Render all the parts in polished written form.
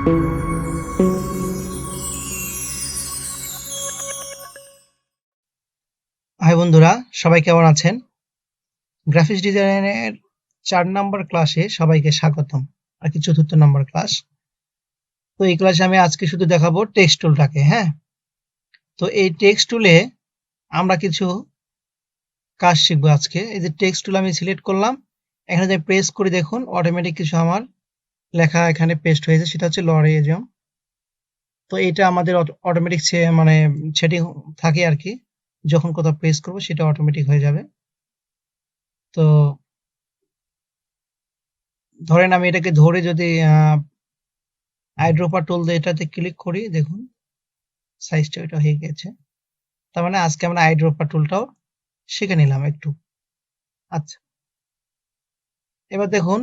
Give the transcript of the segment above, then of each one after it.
High বন্ধুরা, সবাই কেমন আছেন? গ্রাফিক্স ডিজাইনের 4 নম্বর ক্লাসে সবাইকে স্বাগতম। আর কি 4র্থ নম্বর ক্লাস। তো এই ক্লাসে আমি আজকে শুধু দেখাবো টেক্সট টুলটাকে। হ্যাঁ, তো এই টেক্সট টুলে আমরা কিছু কাজ শিখবো আজকে। এই যে টেক্সট টুল আমি সিলেক্ট করলাম, এখানে যে প্রেস করে দেখুন অটোমেটিক কিছু আমার লেখা এখানে পেস্ট হয়েছে, সেটা হচ্ছে লরিজম। তো এটা আমাদের অটোমেটিক মানে সেটিং থাকে আর কি, যখন কোথাও প্রেস করবো সেটা অটোমেটিক হয়ে যাবে। তো ধরেন আমি এটাকে ধরে যদি আইড্রপার টুল দিয়ে এটাতে ক্লিক করি, দেখুন সাইজটা এটা হয়ে গেছে। তার মানে আজকে আমরা আইড্রপার টুলটাও শিখে নিলাম একটু। আচ্ছা, এবার দেখুন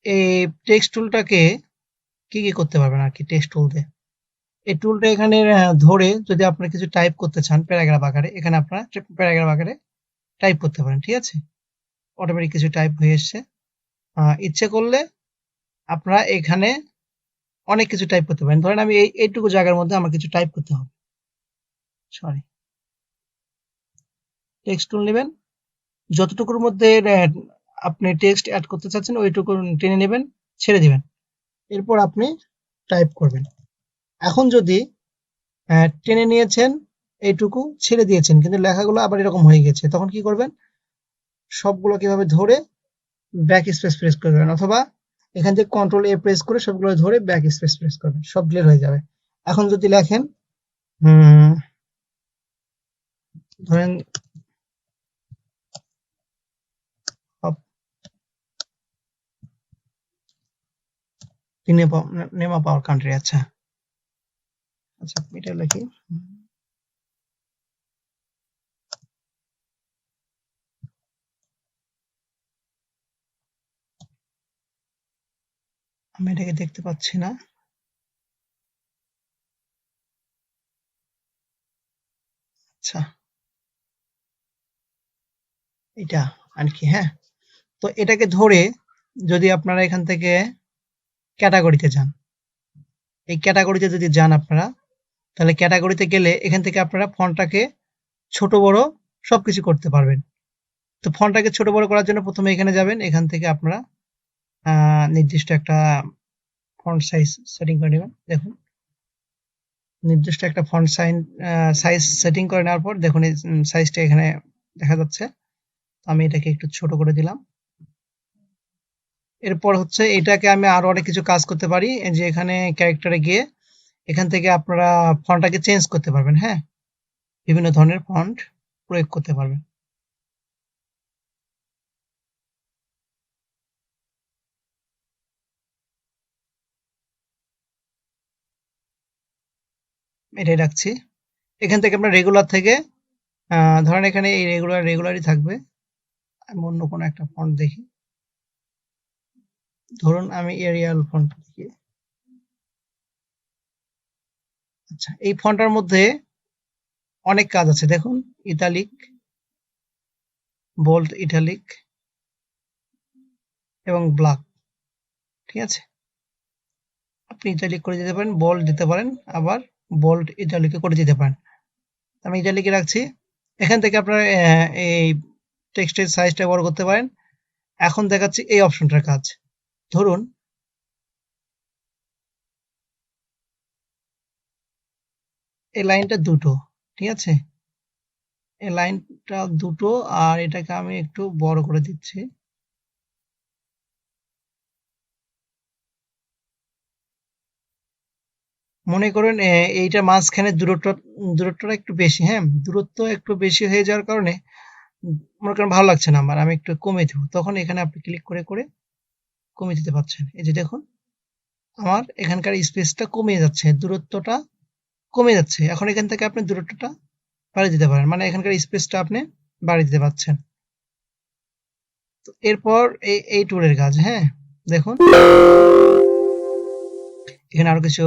এই টেক্সট টুলটাকে কি কি করতে পারবেন আর কি টেক্সট টুল দিয়ে। এই টুলটা এখানে ধরে যদি আপনারা কিছু টাইপ করতে চান প্যারাগ্রাফ আকারে, এখানে আপনারা প্যারাগ্রাফ আকারে টাইপ করতে পারেন। ঠিক আছে, অটোমেটিক কিছু টাইপ হয়ে এসছে। ইচ্ছে করলে আপনারা এখানে অনেক কিছু টাইপ করতে পারেন। ধরেন আমি এইটুকু জায়গার মধ্যে আমার কিছু টাইপ করতে হবে, সরি, টেক্সট টুল নেবেন, যতটুকুর মধ্যে আপনি টেক্সট অ্যাড করতে চাচ্ছেন ওইটুকু টেনে নেবেন, ছেড়ে দিবেন, এরপর আপনি টাইপ করবেন। এখন যদি টেনে নিয়েছেন এইটুকু, ছেড়ে দিয়েছেন কিন্তু লেখাগুলো আবার এরকম হয়ে গেছে, তখন কি করবেন? সবগুলো কিভাবে ধরে ব্যাক স্পেস প্রেস করবেন, অথবা এখান থেকে কন্ট্রোল এ প্রেস করে সবগুলো ধরে ব্যাক স্পেস প্রেস করবেন, সব ক্লিয়ার হয়ে যাবে। এখন যদি লেখেন ধরেন নেম অফ আওয়ার কান্ট্রি। আচ্ছা আচ্ছা, এটা লিখি, আমি এটাকে দেখতে পাচ্ছি না। আচ্ছা, এটা আর কি। হ্যাঁ, তো এটাকে ধরে যদি আপনারা এখান থেকে ক্যাটাগরিতে যান, এই ক্যাটাগরিতে যদি যান আপনারা, তাহলে ক্যাটাগরিতে গেলে এখান থেকে আপনারা ফন্টটাকে ছোট বড় সবকিছু করতে পারবেন। তো ফন্টটাকে ছোট বড় করার জন্য প্রথমে এখানে যাবেন, এখান থেকে আপনারা নির্দিষ্ট একটা ফন্ট সাইজ সেটিং করে নেবেন। দেখুন নির্দিষ্ট একটা ফন্ট সাইজ সেটিং করে নেওয়ার পর দেখুন এই সাইজটা এখানে দেখা যাচ্ছে। আমি এটাকে একটু ছোট করে দিলাম। এরপর হচ্ছে এটাকে আমি আরো অনেক কিছু কাজ করতে পারি, যে এখানে ক্যারেক্টারে গিয়ে এখান থেকে আপনারা ফন্টটাকে চেঞ্জ করতে পারবেন। হ্যাঁ, বিভিন্ন ধরনের ফন্ট প্রয়োগ করতে পারবেন। এটাই রাখছি। এখান থেকে আপনার রেগুলার থেকে ধরেন এখানে এই রেগুলারই থাকবে। আমি অন্য কোনো একটা ফন্ট দেখি, ধরুন আমি এরিয়াল ফন্ট দেখি। আচ্ছা, এই ফন্টটার মধ্যে অনেক কাজ আছে, দেখুন ইটালিক, বোল্ড, ইটালিক এবং ব্ল্যাক। ঠিক আছে, আপনি ইটালিক করে দিতে পারেন, বোল্ড দিতে পারেন, আবার বোল্ড ইটালিক করে দিতে পারেন। আমি ইটালিকে রাখছি। এখান থেকে আপনারা এই টেক্সটের সাইজটা বড় করতে পারেন। এখন দেখাচ্ছি এই অপশনটার কাজ। ধরুন এই লাইনটা দুটো, ঠিক আছে, এই লাইনটা দুটো, আর এটাকে আমি একটু বড় করে দিচ্ছি। মনে করেন এইটা মাঝখানে দূরত্বটা একটু বেশি। হ্যাঁ, দূরত্ব একটু বেশি হয়ে যাওয়ার কারণে মনে করেন ভালো লাগছে না আমার, আমি একটু কমে দেবো, তখন এখানে আপনি ক্লিক করে করে কমিয়ে দিতে পারছেন। এই যে দেখুন আমার এখানকার স্পেসটা কমে যাচ্ছে, দূরত্বটা কমে যাচ্ছে। এখন এখান থেকে আপনি দূরত্বটা বাড়িয়ে দিতে পারেন, মানে এখানকার স্পেসটা আপনি বাড়িয়ে দিতে পারছেন। তো এরপর এই টুলের কাজ। হ্যাঁ, দেখুন এখানে আরো কিছু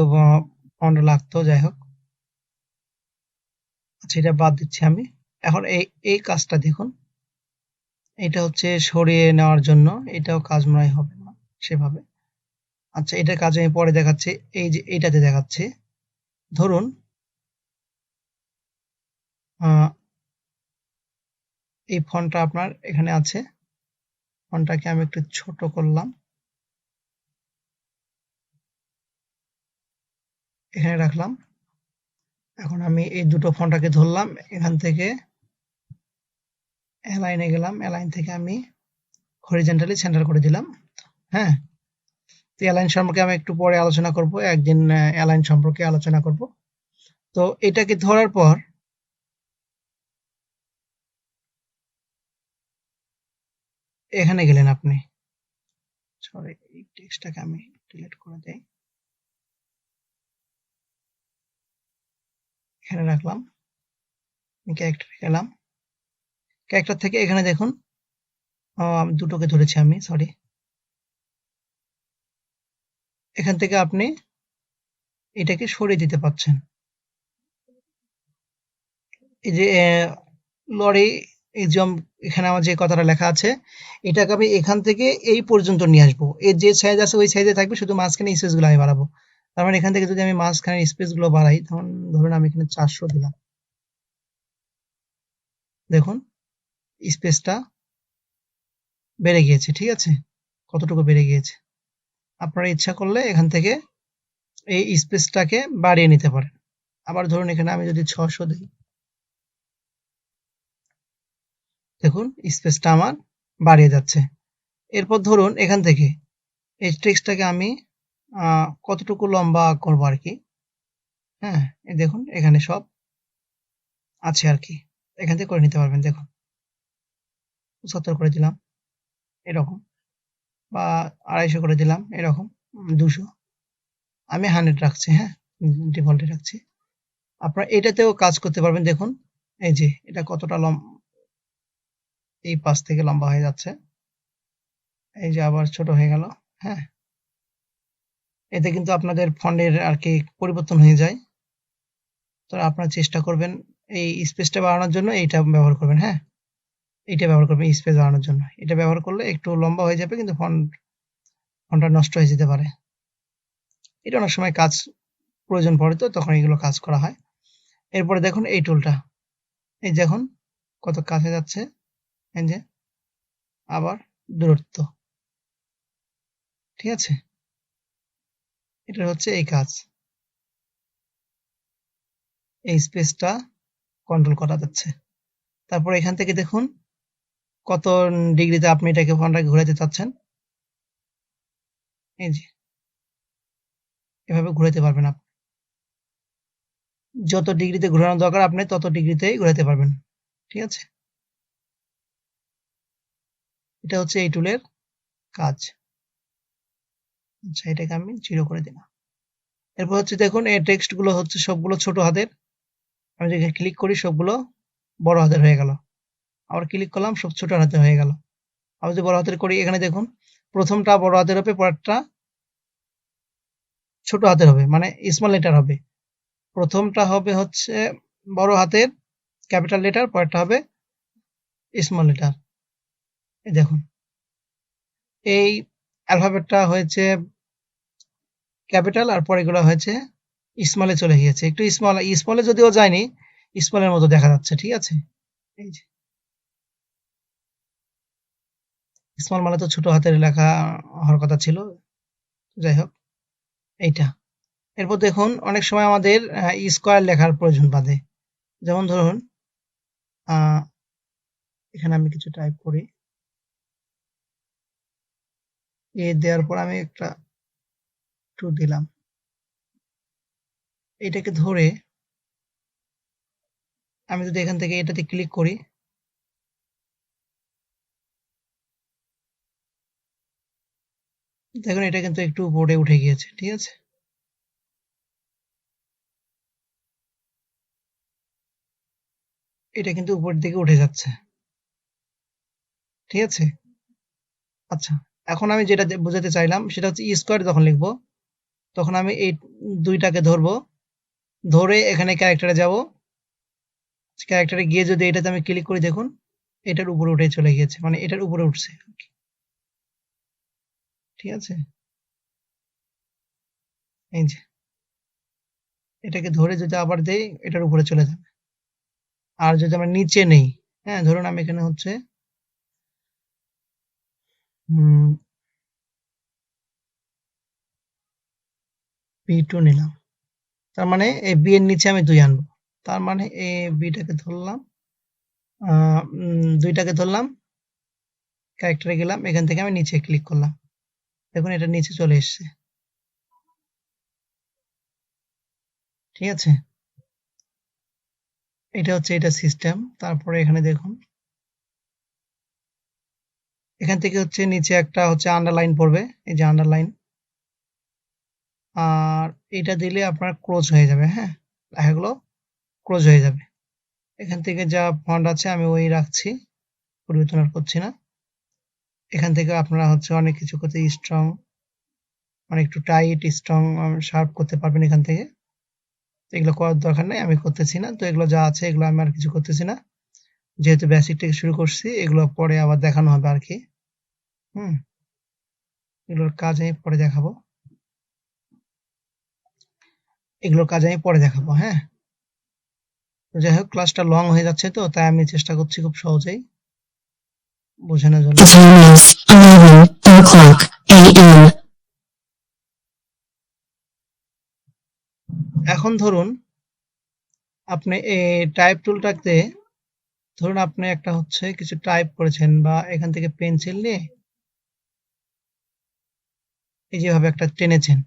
ফন্ট লাগতো, যাই হোক, আচ্ছা এটা বাদ দিচ্ছি আমি। এখন এই কাজটা দেখুন, এটা হচ্ছে সরিয়ে নেওয়ার জন্য, এটাও কাজ মনে হয় হবে না সেভাবে। আচ্ছা, এটার কাজ আমি পরে দেখাচ্ছি। এই যে এইটাতে দেখাচ্ছি, ধরুন এই ফন্টটা আপনার এখানে আছে, ফন্টটাকে আমি একটু ছোট করলাম, এখানে রাখলাম। এখন আমি এই দুটো ফন্টটাকে ধরলাম, এখান থেকে অ্যালাইনে গেলাম, অ্যালাইন থেকে আমি হরিজন্টালি সেন্টার করে দিলাম। হ্যাঁ, তো অ্যালাইন সম্পর্কে আমি একটু পরে আলোচনা করব, একদিন অ্যালাইন সম্পর্কে আলোচনা করব। তো এটাকে ধরার পর এখানে গেলেন আপনি, সরি এই টেক্সটটাকে আমি ডিলিট করে দেই, এখানে রাখলাম, ক্যারেক্টার গেলাম, ক্যারেক্টার থেকে এখানে দেখুন আমি দুটোকে ধরেছি আমি, সরি। এখান থেকে আপনি এটাকে সরিয়ে দিতে পারছেন। এই যে লরি এক্সাম, এখানে আমার যে কথাটা লেখা আছে, এটাকে আমি এখান থেকে এই পর্যন্ত নিয়ে আসবো। এর যে সাইজ আছে ওই সাইজে থাকবে, শুধু মাঝখানে স্পেসগুলো আমি বাড়াবো। তার মানে এখান থেকে যদি আমি মাঝখানে স্পেসগুলো বাড়াই, তখন ধরুন আমি এখানে 400 দিলাম, দেখুন স্পেসটা বেড়ে গিয়েছে। ঠিক আছে, কতটুকু বেড়ে গিয়েছে। আপনারা ইচ্ছা করলে এখান থেকে এই স্পেসটাকে বাড়িয়ে নিতে পারেন। আবার ধরুন এখানে আমি যদি 600 দিই, দেখুন স্পেসটা আমার বাড়িয়ে যাচ্ছে। এরপর ধরুন এখান থেকে এই টেক্সটটাকে আমি কতটুকু লম্বা করবো আর কি। হ্যাঁ, এই দেখুন এখানে সব আছে আর কি, এখান থেকে করে নিতে পারবেন। দেখুন 75 করে দিলাম এরকম, বা 250 করে দিলাম এরকম, 200, আমি 100 রাখছি। হ্যাঁ, ডিফল্টে রাখছি। আপনারা এটাতেও কাজ করতে পারবেন। দেখুন এই যে এটা কতটা এই পাশ থেকে লম্বা হয়ে যাচ্ছে, এই যে আবার ছোট হয়ে গেল। হ্যাঁ, এতে কিন্তু আপনাদের ফন্টের আর কি পরিবর্তন হয়ে যায়। তো আপনারা চেষ্টা করবেন এই স্পেসটা বাড়ানোর জন্য এইটা ব্যবহার করবেন। হ্যাঁ, এইটা ব্যবহার করবেন স্পেস বাড়ানোর জন্য। এটা ব্যবহার করলে একটু লম্বা হয়ে যাবে, কিন্তু ফন্টটা নষ্ট হয়ে যেতে পারে। এটা অনেক সময় কাজ প্রয়োজন পড়ে, তো তখন এগুলো কাজ করা হয়। এরপরে দেখুন এই টুলটা, এই দেখুন কত কাছে যাচ্ছে, এই যে আবার দূরত্ব। ঠিক আছে, এটা হচ্ছে এই কাজ, এই স্পেসটা কন্ট্রোল করা যাচ্ছে। তারপর এখান থেকে দেখুন কত ডিগ্রিতে আপনি এটাকে ফন্টটাকে ঘোরাতে চাচ্ছেন, এই যে এভাবে ঘোরাতে পারবেন। আপনি যত ডিগ্রিতে ঘোরানো দরকার আপনি তত ডিগ্রিতেই ঘোরাতে পারবেন। ঠিক আছে, এটা হচ্ছে এই টুলের কাজ। আচ্ছা, এটাকে আমি 0 করে দিলাম। এরপর হচ্ছে দেখুন এই টেক্সট গুলো হচ্ছে সবগুলো ছোট হাতের, আমি যদি ক্লিক করি সবগুলো বড় হাতের হয়ে গেল, আবার ক্লিক করলাম সব ছোট হাতের হয়ে গেল। আবার যদি বড় হাতের করি, এখানে দেখুন প্রথমটা বড় হাতের হবে, পরেরটা ছোট হাতের হবে, মানে স্মল লেটার হবে। প্রথমটা হবে হচ্ছে বড় হাতের ক্যাপিটাল লেটার, পরেরটা হবে স্মল লেটার। এই দেখুন এই অ্যালফাবেটটা হয়েছে ক্যাপিটাল, আর পরেগুলো হয়েছে স্মলে চলে গিয়েছে। একটু স্মলে যদিও যায়নি, স্মলের মতো দেখা যাচ্ছে। ঠিক আছে, এই যে স্মল মানে তো ছোট হাতের লেখা হওয়ার কথা ছিল, যাই হোক এইটা। এরপর দেখুন অনেক সময় আমাদের স্কোয়ার লেখার প্রয়োজন বাদে, যেমন ধরুন এখানে আমি কিছু টাইপ করি, এ দেওয়ার পর আমি একটা 2 দিলাম, এটাকে ধরে আমি যদি এখান থেকে এটাতে ক্লিক করি, দেখুন এটা কিন্তু একটু উপরে উঠে গিয়েছে। ঠিক আছে, এটা কিন্তু উপরের দিকে উঠে যাচ্ছে। ঠিক আছে, আচ্ছা এখন আমি যেটা বোঝাতে চাইলাম সেটা হচ্ছে স্কোয়ার যখন লিখবো, তখন আমি এই দুইটাকে ধরবো, ধরে এখানে ক্যারেক্টারে যাব, ক্যারেক্টারে গিয়ে যদি এটাতে আমি ক্লিক করি, দেখুন এটার উপরে উঠে চলে গিয়েছে, মানে এটার উপরে উঠছে। ঠিক আছে, এই যে এটাকে ধরে যদি আবার দেই এটার উপরে চলে যাবে। আর যদি আমরা নিচে নেই, হ্যাঁ ধরুন আমি এখানে হচ্ছে B2 নিলাম, তার মানে এই বি এর নিচে আমি 2 আনবো, তার মানে এ বিটাকে ধরলাম, 2টাকে ধরলাম, ক্যারেক্টারে গেলাম, এখান থেকে আমি নিচে ক্লিক করলাম, দেখুন এটা নিচে চলে এসছে। ঠিক আছে, এটা হচ্ছে এটা সিস্টেম। তারপরে এখানে দেখুন এখান থেকে হচ্ছে নিচে একটা হচ্ছে আন্ডারলাইন পড়বে, এই যে আন্ডারলাইন, আর এটা দিলে আপনার ক্লোজ হয়ে যাবে। হ্যাঁ, লেখাগুলো ক্লোজ হয়ে যাবে। এখান থেকে যা ফন্ট আছে আমি ওই রাখছি, পরিবর্তন আর করছি না। এখান থেকে আপনারা হচ্ছে অনেক কিছু করতে, স্ট্রং মানে একটু টাইট স্ট্রং শার্প করতে পারবেন এখান থেকে। এগুলো করার দরকার নেই, আমি করতেছি না। তো এগুলো যা আছে এগুলো আমি আর কিছু করতেছি না, যেহেতু বেসিক থেকে শুরু করছি, এগুলো পরে আবার দেখানো হবে আর কি। এগুলোর কাজ আমি পরে দেখাবো, এগুলোর কাজ আমি পরে দেখাবো। হ্যাঁ, তো যাই হোক ক্লাসটা লং হয়ে যাচ্ছে, তো তাই আমি চেষ্টা করছি খুব সহজেই বোঝানোর জন্য। এখন ধরুন আপনি এই টাইপ টুলটাতে, ধরুন আপনি একটা হচ্ছে কিছু টাইপ করেছেন, বা এখান থেকে পেন্সিল নিয়ে এই যেভাবে একটা টেনেছেন,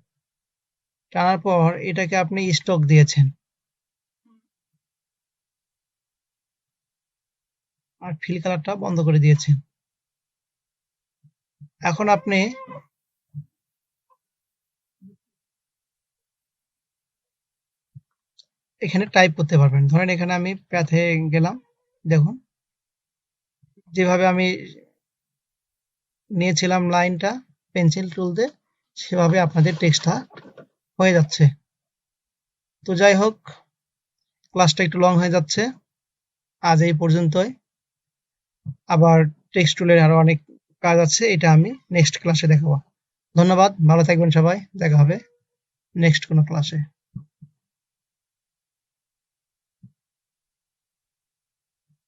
টানার পর এটাকে আপনি স্ট্রোক দিয়েছেন, আর ফিল কালারটা বন্ধ করে দিয়েছেন। এখন আপনি এখানে টাইপ করতে পারবেন। ধরেন এখানে আমি প্যাথে গেলাম, দেখুন যেভাবে আমি নিয়েছিলাম লাইনটা পেন্সিল টুল দিয়ে, সেভাবে আপনাদের টেক্সটটা হয়ে যাচ্ছে। তো যাই হোক ক্লাসটা একটু লং হয়ে যাচ্ছে, আজ এই পর্যন্তই। আবার টেক্সট টুলের আরো অনেক কাজ আছে, এটা আমি নেক্সট ক্লাসে দেখাবো। ধন্যবাদ, ভালো থাকবেন সবাই, দেখা হবে নেক্সট কোনো ক্লাসে।